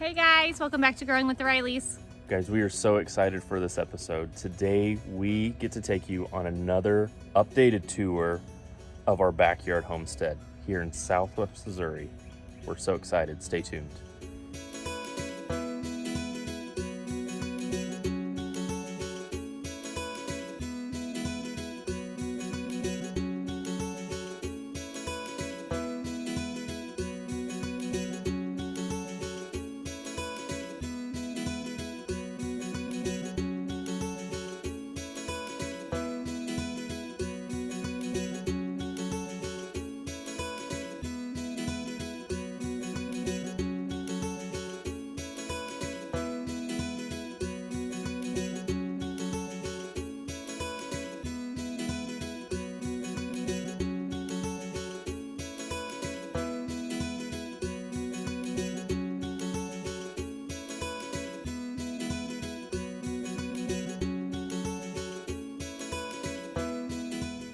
Hey guys, welcome back to Growing with the Rileys. Guys, we are so excited for this episode. Today, we get to take you on another updated tour of our backyard homestead here in Southwest Missouri. We're so excited. Stay tuned.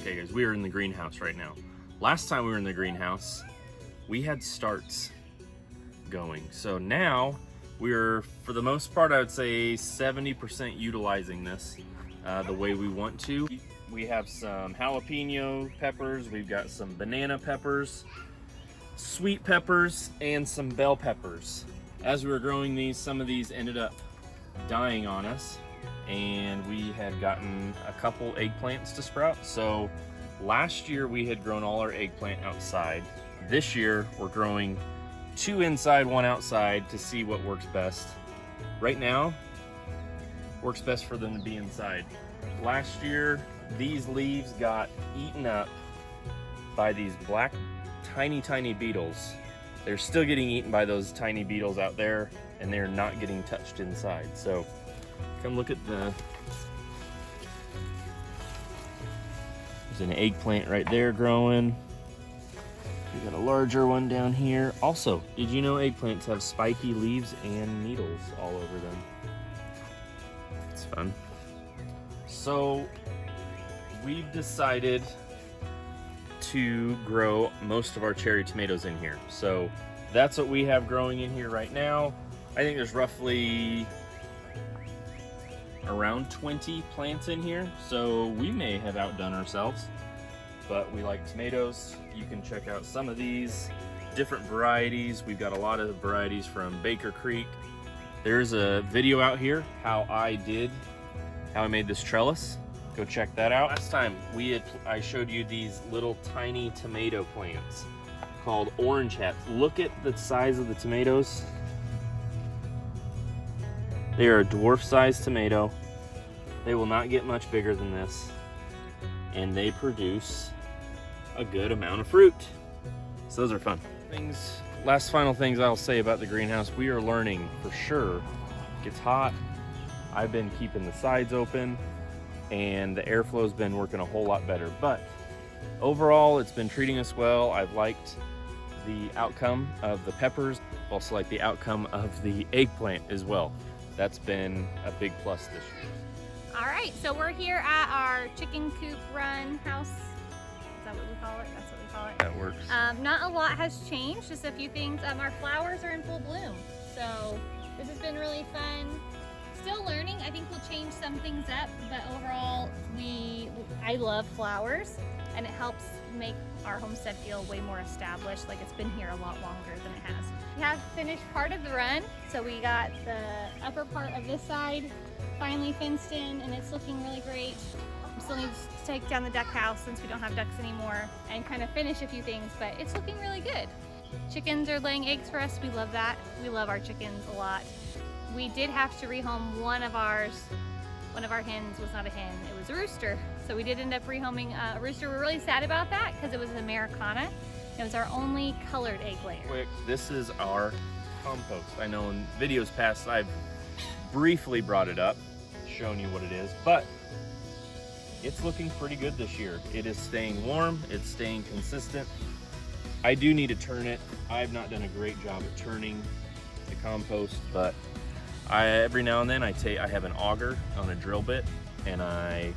Okay guys, we are in the greenhouse right now. Last time we were in the greenhouse, we had starts going. So now we're, for the most part, I would say 70% utilizing this the way we want to. We have some jalapeno peppers, we've got some banana peppers, sweet peppers, and some bell peppers. As we were growing these, some of these ended up dying on us, and we had gotten a couple eggplants to sprout. So last year we had grown all our eggplant outside. This year we're growing 2 inside, 1 outside to see what works best. Right now, works best for them to be inside. Last year, these leaves got eaten up by these black tiny beetles. They're still getting eaten by those tiny beetles out there, and they're not getting touched inside. So come look at there's an eggplant right there growing. We got a larger one down here. Also, did you know eggplants have spiky leaves and needles all over them? It's fun. So we've decided to grow most of our cherry tomatoes in here. So that's what we have growing in here right now. I think there's roughly around 20 plants in here, so we may have outdone ourselves, but we like tomatoes. You can check out some of these different varieties. We've got a lot of varieties from Baker Creek. There's a video out here how I made this trellis. Go check that out. Last time I showed you these little tiny tomato plants called orange hats. Look at the size of the tomatoes. They are a dwarf-sized tomato. They will not get much bigger than this, and they produce a good amount of fruit. So those are fun. Last final things I'll say about the greenhouse. We are learning for sure. It gets hot. I've been keeping the sides open, and the airflow's been working a whole lot better. But overall, it's been treating us well. I've liked the outcome of the peppers. Also like the outcome of the eggplant as well. That's been a big plus this year. All right, so we're here at our chicken coop run house. Is that what we call it? That's what we call it. That works. Not a lot has changed, just a few things. Our flowers are in full bloom, so this has been really fun. Still learning. I think we'll change some things up, but overall, I love flowers, and it helps make our homestead feel way more established, like it's been here a lot longer than it has. We have finished part of the run, so we got the upper part of this side finally fenced in, and it's looking really great. We still need to take down the duck house since we don't have ducks anymore and kind of finish a few things, but it's looking really good. Chickens are laying eggs for us. We love that. We love our chickens a lot. We did have to rehome one of ours. One of our hens was not a hen, it was a rooster. So we did end up rehoming a rooster. We're really sad about that because it was an Americana. It was our only colored egg layer. Quick, this is our compost. I know in videos past I've briefly brought it up, shown you what it is, but it's looking pretty good this year. It is staying warm, it's staying consistent. I do need to turn it. I've not done a great job at turning the compost, but every now and then I have an auger on a drill bit, and I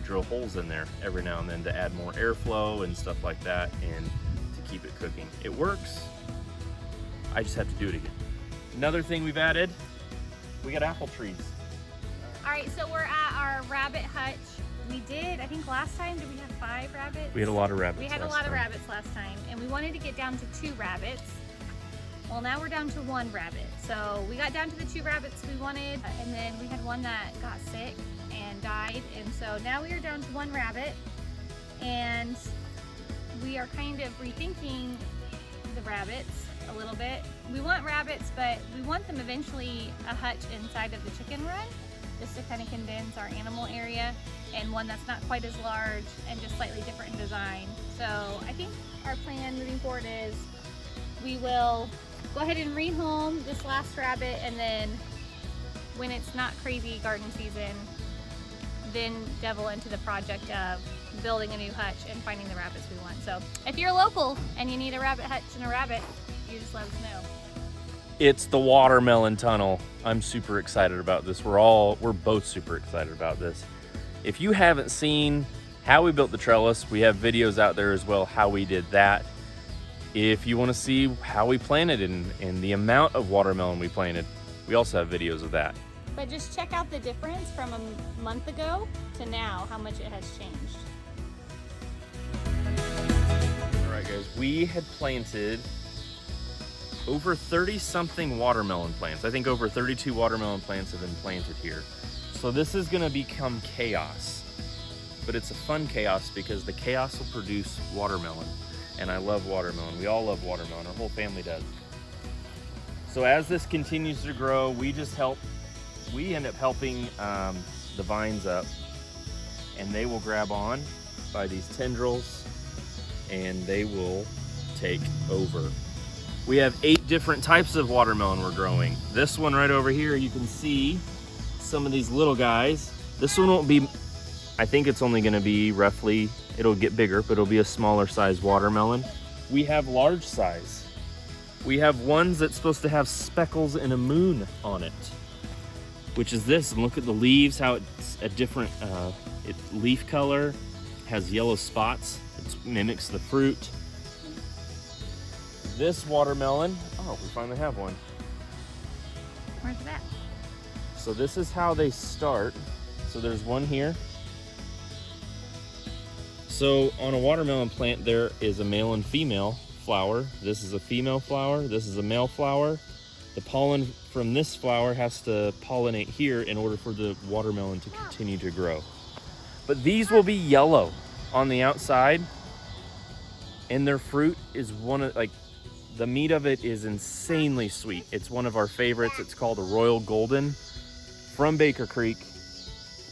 drill holes in there every now and then to add more airflow and stuff like that, and to keep it cooking. It works. I just have to do it again. Another thing we've added, we got apple trees. All right, so we're at our rabbit hutch. We did, I think last time, did we have 5 rabbits? We had a lot of rabbits. We had a lot of rabbits last time, and we wanted to get down to 2 rabbits. Well, now we're down to 1 rabbit. So we got down to the 2 rabbits we wanted, and then we had one that got sick and died, and so now we are down to 1 rabbit, and we are kind of rethinking the rabbits a little bit. We want rabbits, but we want them eventually a hutch inside of the chicken run, just to kind of condense our animal area, and one that's not quite as large and just slightly different in design. So I think our plan moving forward is we will go ahead and rehome this last rabbit, and then when it's not crazy garden season, then devil into the project of building a new hutch and finding the rabbits we want. So if you're local and you need a rabbit hutch and a rabbit, you just let us know. It's the watermelon tunnel. I'm super excited about this. We're both super excited about this. If you haven't seen how we built the trellis, we have videos out there as well how we did that. If you want to see how we planted and the amount of watermelon we planted, we also have videos of that. But just check out the difference from a month ago to now, how much it has changed. All right, guys, we had planted over 30 something watermelon plants. I think over 32 watermelon plants have been planted here. So this is gonna become chaos, but it's a fun chaos because the chaos will produce watermelon. And I love watermelon. We all love watermelon, our whole family does. So as this continues to grow, we end up helping the vines up, and they will grab on by these tendrils and they will take over. We have 8 different types of watermelon we're growing. This one right over here, you can see some of these little guys. This one won't be, I think it's only gonna be roughly, it'll get bigger, but it'll be a smaller size watermelon. We have large size. We have ones that's supposed to have speckles and a moon on it, which is this. And look at the leaves, how it's a different leaf color, has yellow spots. It mimics the fruit. This watermelon, oh, we finally have one. Where's it at? So this is how they start. So there's one here. So on a watermelon plant, there is a male and female flower. This is a female flower, this is a male flower. The pollen from this flower has to pollinate here in order for the watermelon to continue to grow. But these will be yellow on the outside, and their fruit is the meat of it is insanely sweet. It's one of our favorites. It's called a Royal Golden from Baker Creek.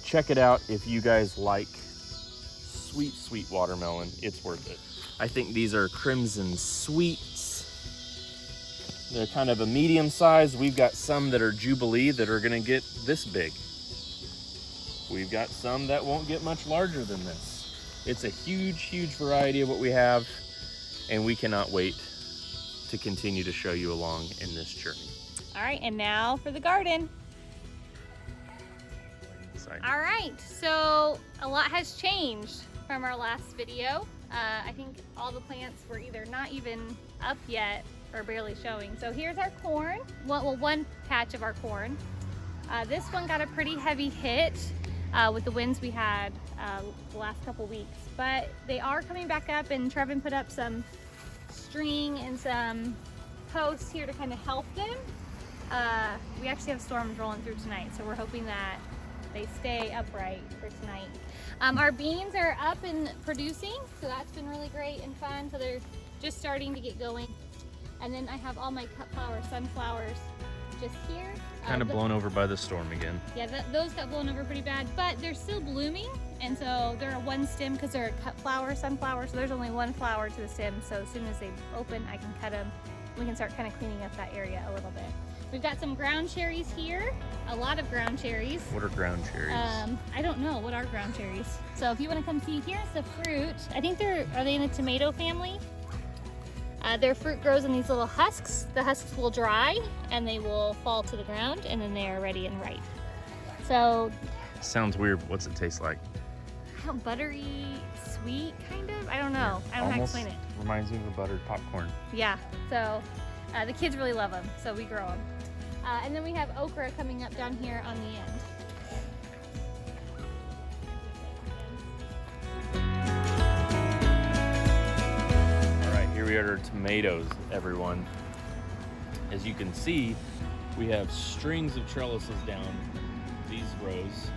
Check it out if you guys like sweet, sweet watermelon. It's worth it. I think these are Crimson Sweets. They're kind of a medium size. We've got some that are Jubilee that are gonna get this big. We've got some that won't get much larger than this. It's a huge, huge variety of what we have, and we cannot wait to continue to show you along in this journey. All right, and now for the garden. All right, so a lot has changed from our last video. I think all the plants were either not even up yet or barely showing. So here's our corn, one patch of our corn. This one got a pretty heavy hit with the winds we had the last couple weeks, but they are coming back up, and Trevin put up some string and some posts here to kind of help them. We actually have storms rolling through tonight, so we're hoping that they stay upright for tonight. Our beans are up and producing, so that's been really great and fun. So they're just starting to get going. And then I have all my cut flower sunflowers just here. Kind of blown over by the storm again. Yeah, those got blown over pretty bad, but they're still blooming. And so they're a one stem because they're a cut flower sunflower. So there's only one flower to the stem. So as soon as they open, I can cut them. We can start kind of cleaning up that area a little bit. We've got some ground cherries here, a lot of ground cherries. What are ground cherries? I don't know, what are ground cherries? So if you want to come see, here's the fruit. I think are they in the tomato family? Their fruit grows in these little husks. The husks will dry and they will fall to the ground, and then they are ready and ripe. So. Sounds weird. What's it taste like? Buttery, sweet, kind of? I don't know. I don't know how to explain it. Reminds me of a buttered popcorn. Yeah, so the kids really love them, so we grow them. And then we have okra coming up down here on the end. All right, here we are at tomatoes, everyone. As you can see, we have strings of trellises down these rows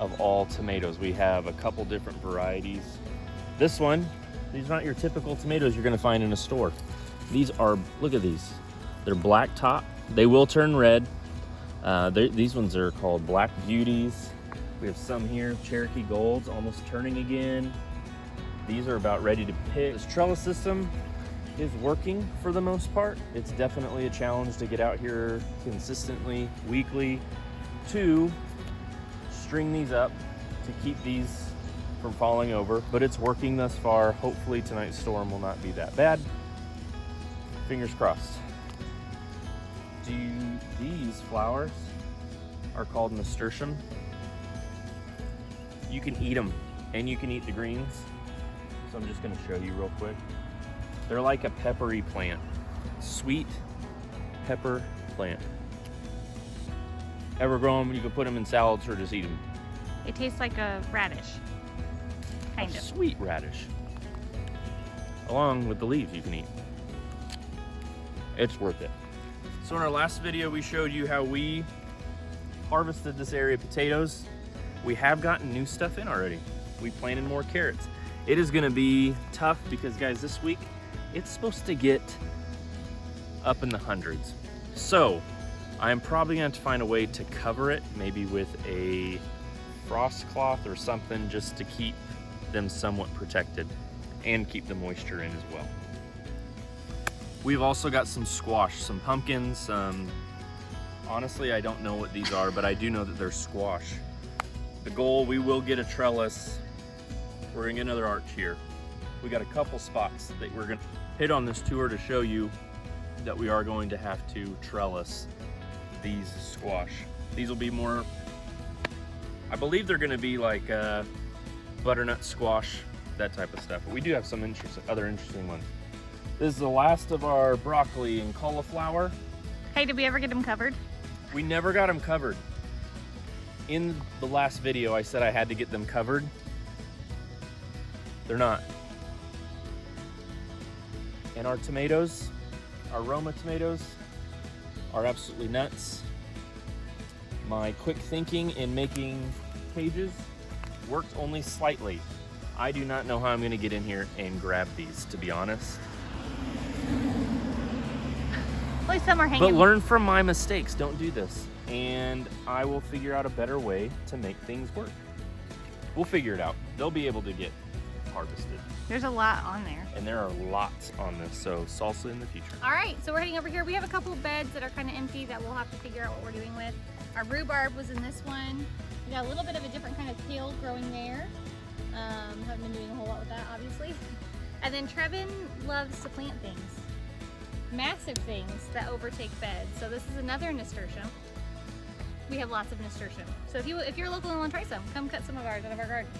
of all tomatoes. We have a couple different varieties. This one, these are not your typical tomatoes you're gonna find in a store. These are, look at these. They're black top. They will turn red. These ones are called Black Beauties. We have some here, Cherokee Golds, almost turning again. These are about ready to pick. This trellis system is working for the most part. It's definitely a challenge to get out here consistently, weekly, to string these up to keep these from falling over, but it's working thus far. Hopefully tonight's storm will not be that bad. Fingers crossed. These flowers are called nasturtium. You can eat them and you can eat the greens. So I'm just gonna show you real quick. They're like a peppery plant, sweet pepper plant. Ever grow them? You can put them in salads or just eat them. It tastes like a radish, kind of. Sweet radish. Along with the leaves you can eat. It's worth it. So in our last video, we showed you how we harvested this area of potatoes. We have gotten new stuff in already. We planted more carrots. It is gonna be tough because guys, this week, it's supposed to get up in the hundreds. So I'm probably going to find a way to cover it, maybe with a frost cloth or something, just to keep them somewhat protected and keep the moisture in as well. We've also got some squash, some pumpkins. Honestly, I don't know what these are, but I do know that they're squash. The goal, we will get a trellis. We're gonna get another arch here. We got a couple spots that we're gonna hit on this tour to show you that we are going to have to trellis these squash. These will be more, I believe they're gonna be like butternut squash, that type of stuff. But we do have some other interesting ones. This is the last of our broccoli and cauliflower. Hey, did we ever get them covered? We never got them covered. In the last video, I said I had to get them covered. They're not. And our tomatoes, our Roma tomatoes, are absolutely nuts. My quick thinking in making cages worked only slightly. I do not know how I'm gonna get in here and grab these, to be honest. At least some are hanging. But learn from my mistakes, don't do this. And I will figure out a better way to make things work. We'll figure it out. They'll be able to get harvested. There's a lot on there. And there are lots on this, so salsa in the future. All right, so we're heading over here. We have a couple of beds that are kind of empty that we'll have to figure out what we're doing with. Our rhubarb was in this one. We got a little bit of a different kind of kale growing there. Haven't been doing a whole lot with that, obviously. And then Trevin loves to plant things. Massive things that overtake beds. So this is another nasturtium. We have lots of nasturtium. So if you're local and want to try some, come cut some of ours out of our garden.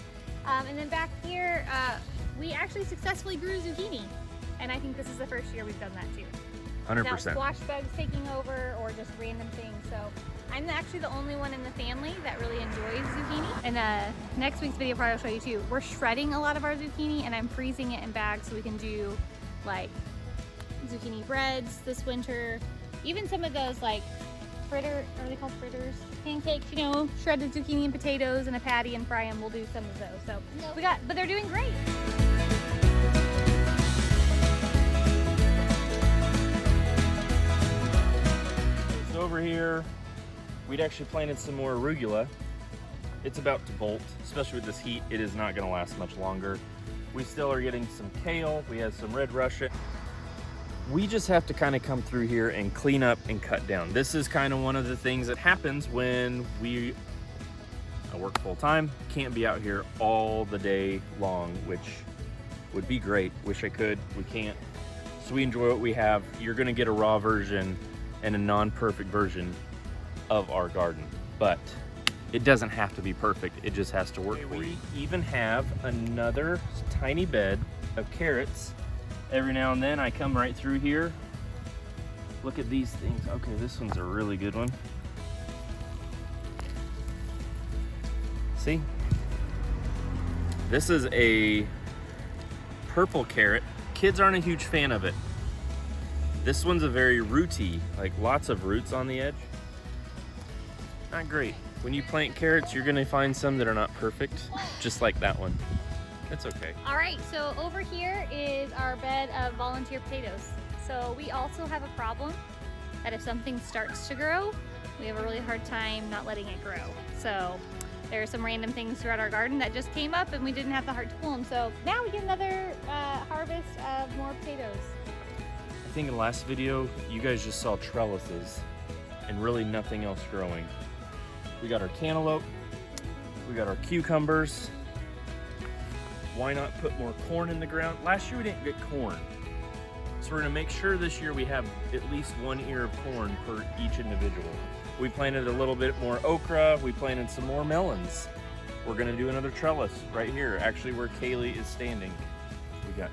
And then back here, we actually successfully grew zucchini. And I think this is the first year we've done that too. 100%. Without squash bugs taking over or just random things. So I'm actually the only one in the family that really enjoys zucchini. And next week's video probably will show you too. We're shredding a lot of our zucchini and I'm freezing it in bags so we can do like zucchini breads this winter. Even some of those like fritter, are they called fritters? Pancakes, you know, shredded zucchini and potatoes and a patty and fry them. We'll do some of those. So but they're doing great. So over here, we'd actually planted some more arugula. It's about to bolt, especially with this heat. It is not gonna last much longer. We still are getting some kale. We have some red Russia. We just have to kind of come through here and clean up and cut down. This is kind of one of the things that happens when I work full time, can't be out here all the day long, which would be great. Wish I could, we can't. So we enjoy what we have. You're gonna get a raw version and a non-perfect version of our garden, but it doesn't have to be perfect. It just has to work for you. We even have another tiny bed of carrots. Every now and then I come right through here Look at these things. Okay, this one's a really good one. See? This is a purple carrot. Kids aren't a huge fan of it. This one's a very rooty, like lots of roots on the edge. Not great. When you plant carrots, you're gonna find some that are not perfect, just like that one. It's okay. All right, so over here is our bed of volunteer potatoes. So we also have a problem that if something starts to grow, we have a really hard time not letting it grow. So there are some random things throughout our garden that just came up and we didn't have the heart to pull them. So now we get another harvest of more potatoes. I think in the last video, you guys just saw trellises and really nothing else growing. We got our cantaloupe, we got our cucumbers. Why not put more corn in the ground? Last year we didn't get corn. So we're gonna make sure this year we have at least one ear of corn per each individual. We planted a little bit more okra, we planted some more melons. We're gonna do another trellis right here, actually where Kaylee is standing. We got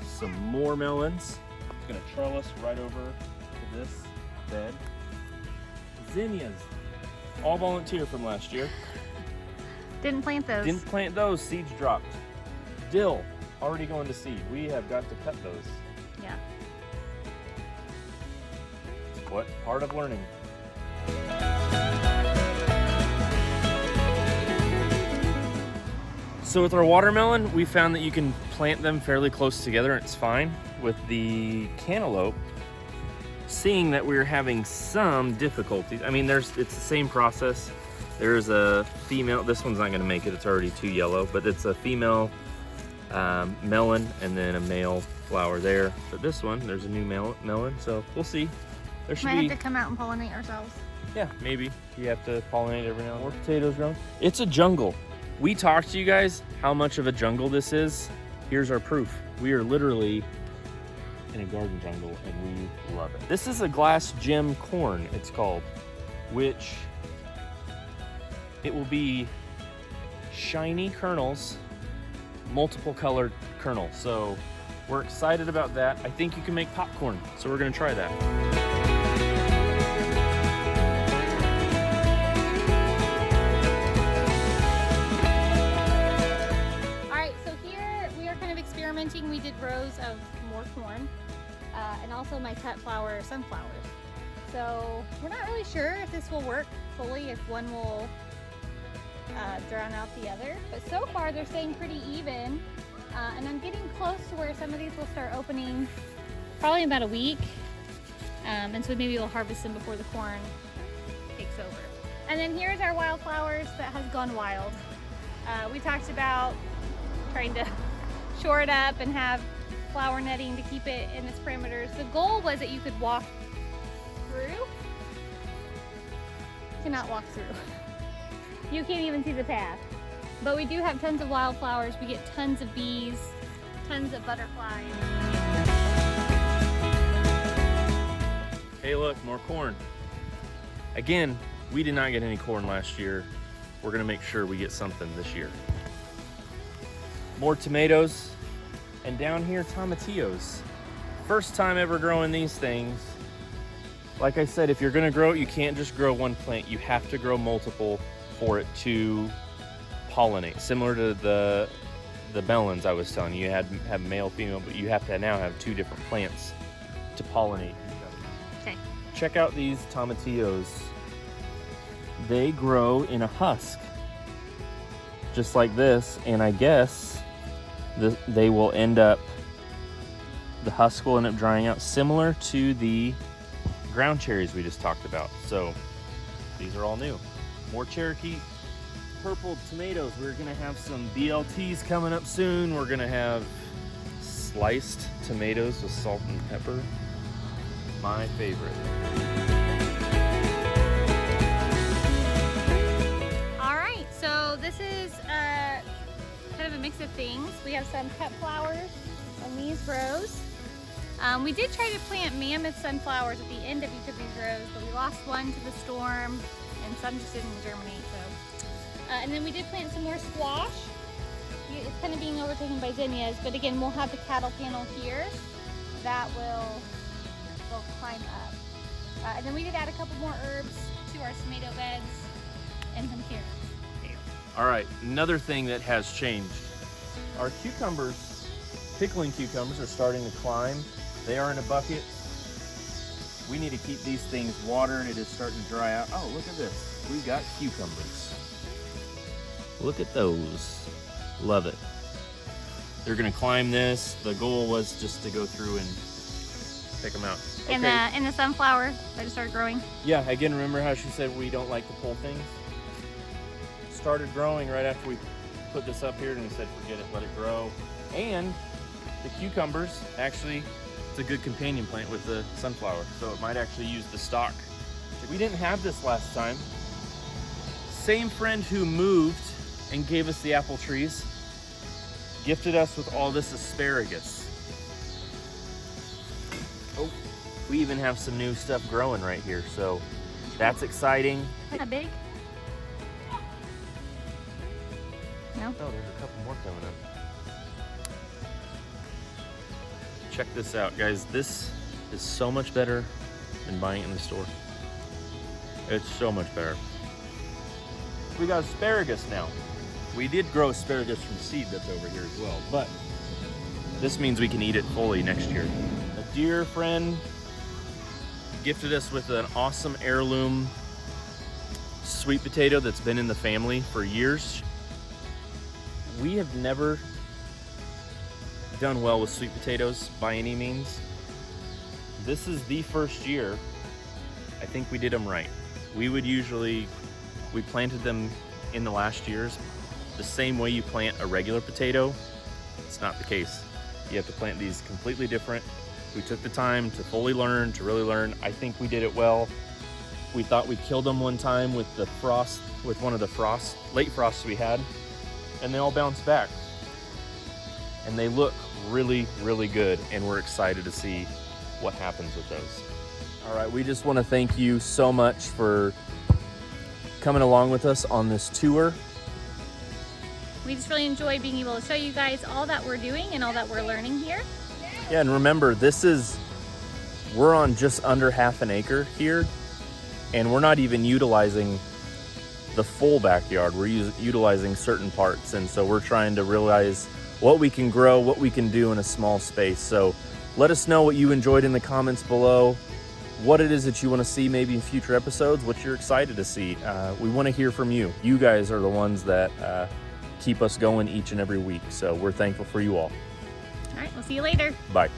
some more melons. It's gonna trellis right over to this bed. Zinnias, all volunteer from last year. Didn't plant those. Didn't plant those, seeds dropped. Dill, already going to seed. We have got to cut those. Yeah. What? Part of learning. So with our watermelon, we found that you can plant them fairly close together and it's fine. With the cantaloupe, seeing that we're having some difficulties. I mean, it's the same process. There's a female, this one's not gonna make it, it's already too yellow, but it's a female melon and then a male flower there. But this one, there's a new melon, so we'll see. There should Might be, have to come out and pollinate ourselves. yeah, maybe. You have to pollinate every now and then. More potatoes growing. It's a jungle. We talked to you guys how much of a jungle this is. Here's our proof. We are literally in a garden jungle and we love it. This is a glass gem corn, it's called, which it will be shiny kernels, multiple colored kernels. So we're excited about that. I think you can make popcorn, so we're gonna try that. All right, so here we are kind of experimenting. We did rows of more corn and also my cut flower sunflowers. So we're not really sure if this will work fully, if one will drown out the other, but so far they're staying pretty even, and I'm getting close to where some of these will start opening probably in about a week, and so maybe we'll harvest them before the corn takes over. And then here's our wildflowers that has gone wild. We talked about trying to shore it up and have flower netting to keep it in its parameters. The goal was that you could walk through. Cannot walk through. You can't even see the path. But we do have tons of wildflowers. We get tons of bees, tons of butterflies. Hey look, more corn. Again, we did not get any corn last year. We're gonna make sure we get something this year. More tomatoes, and down here, tomatillos. First time ever growing these things. Like I said, if you're gonna grow it, you can't just grow one plant. You have to grow multiple for it to pollinate. Similar to the melons I was telling you, you had have male, female, but you have to now have two different plants to pollinate each other. Okay. Check out these tomatillos. They grow in a husk, just like this, and I guess they will end up, the husk will end up drying out, similar to the ground cherries we just talked about. So these are all new. More Cherokee purple tomatoes. We're gonna have some BLTs coming up soon. We're gonna have sliced tomatoes with salt and pepper. My favorite. All right, so this is kind of a mix of things. We have some cut flowers in these rows. We did try to plant mammoth sunflowers at the end of each of these rows, but we lost one to the storm and some just didn't germinate. So, and then we did plant some more squash. It's kind of being overtaken by zinnias, but again, we'll have the cattle panel here that will climb up. And then we did add a couple more herbs to our tomato beds and some carrots. All right, another thing that has changed. Our cucumbers, pickling cucumbers, are starting to climb. They are in a bucket. We need to keep these things watered. It is starting to dry out. Oh, look at this. We got cucumbers. Look at those. Love it. They're gonna climb this. The goal was just to go through and pick them out. Okay. And the sunflower that just started growing. Yeah, again, remember how she said we don't like to pull things? Started growing right after we put this up here, and we said forget it, let it grow. And the cucumbers, actually, it's a good companion plant with the sunflower, so it might actually use the stalk. We didn't have this last time. Same friend who moved and gave us the apple trees gifted us with all this asparagus. Oh, we even have some new stuff growing right here, so that's exciting. Isn't that big? No? Oh, there's a couple more coming up. Check this out, guys. This is so much better than buying it in the store. It's so much better. We got asparagus now. We did grow asparagus from seed that's over here as well, but this means we can eat it fully next year. A dear friend gifted us with an awesome heirloom sweet potato that's been in the family for years. We have never done well with sweet potatoes by any means. This is the first year I think we did them right. We planted them in the last years the same way you plant a regular potato. It's not the case. You have to plant these completely different. We took the time to fully learn, to really learn. I think we did it well. We thought we killed them one time with the frost, with one of the late frosts we had, and they all bounced back. And they look really, really good, and we're excited to see what happens with those. All right, we just want to thank you so much for coming along with us on this tour. We just really enjoy being able to show you guys all that we're doing and all that we're learning here. Yeah, and remember, we're on just under half an acre here, and we're not even utilizing the full backyard. We're utilizing certain parts, and so we're trying to realize what we can grow, what we can do in a small space. So let us know what you enjoyed in the comments below, what it is that you want to see maybe in future episodes, what you're excited to see. We want to hear from you. You guys are the ones that keep us going each and every week, so we're thankful for you all. All right, we'll see you later. Bye.